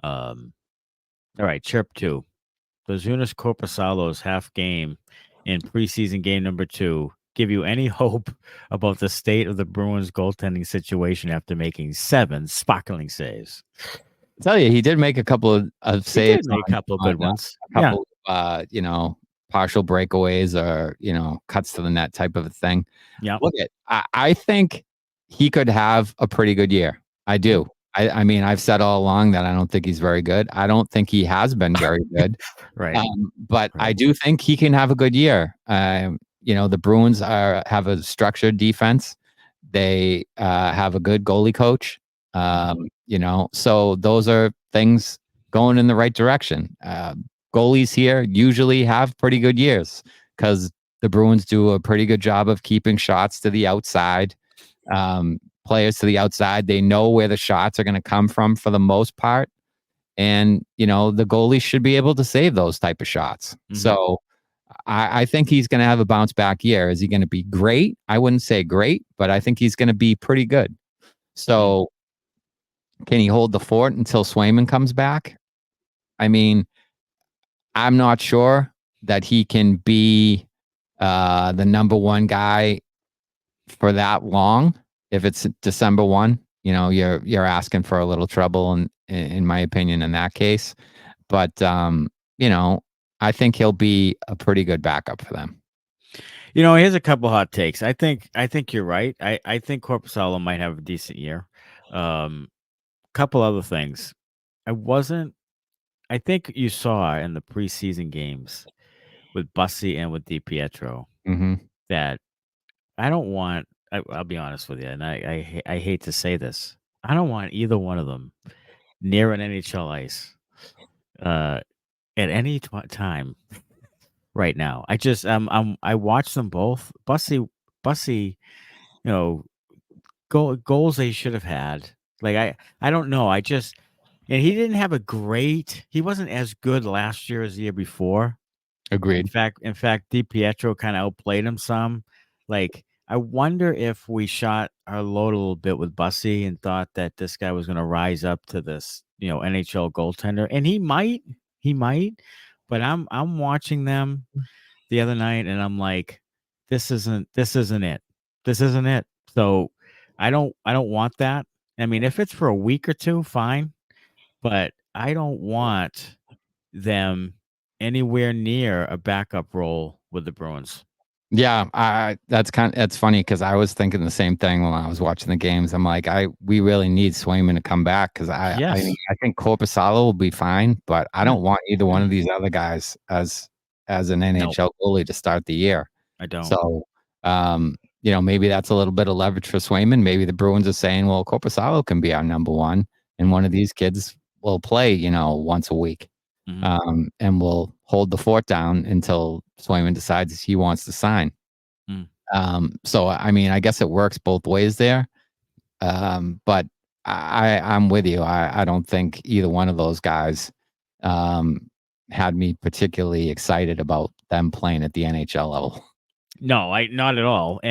All right, chirp 2. Does Joonas Korpisalo's half game in preseason game number 2 give you any hope about the state of the Bruins goaltending situation after making 7 sparkling saves? I tell you, he did make a couple of He saves. did make a couple of good ones. A couple of, partial breakaways or, cuts to the net type of a thing. Yeah. Look I think he could have a pretty good year. I do. I mean, I've said all along that I don't think he's very good. I don't think he has been very good. Right. But I do think he can have a good year. The Bruins have a structured defense. They have a good goalie coach. So those are things going in the right direction. Goalies here usually have pretty good years because the Bruins do a pretty good job of keeping shots to the outside. Players to the outside, they know where the shots are going to come from for the most part. And, the goalie should be able to save those type of shots. Mm-hmm. So I think he's going to have a bounce back year. Is he going to be great? I wouldn't say great, but I think he's going to be pretty good. So can he hold the fort until Swayman comes back? I mean, I'm not sure that he can be the number one guy for that long. If it's December 1, you're asking for a little trouble in my opinion in that case. But I think he'll be a pretty good backup for them. Here's a couple hot takes. I think you're right. I think Korpisalo might have a decent year. Couple other things. I think you saw in the preseason games with Bussi and with DiPietro that I don't want. I'll be honest with you, and I hate to say this. I don't want either one of them near an NHL ice at any time right now. I watched them both. Bussi, goals they should have had. Like I don't know. And he didn't have he wasn't as good last year as the year before. Agreed. In fact, DiPietro kind of outplayed him some. Like, I wonder if we shot our load a little bit with Bussi and thought that this guy was going to rise up to this, NHL goaltender, and he might, but I'm watching them the other night, and I'm like, this isn't it. So I don't want that. I mean, if it's for a week or two, fine, but I don't want them anywhere near a backup role with the Bruins. Yeah, that's funny because I was thinking the same thing when I was watching the games. I'm like, we really need Swayman to come back because I think Korpisalo will be fine, but I don't want either one of these other guys as an NHL goalie to start the year. I don't. So, maybe that's a little bit of leverage for Swayman. Maybe the Bruins are saying, well, Korpisalo can be our number one, and one of these kids will play, once a week. Mm-hmm. And we'll hold the fort down until Swayman decides he wants to sign. So, I mean, I guess it works both ways there. But I'm with you. I don't think either one of those guys had me particularly excited about them playing at the NHL level. No, not at all.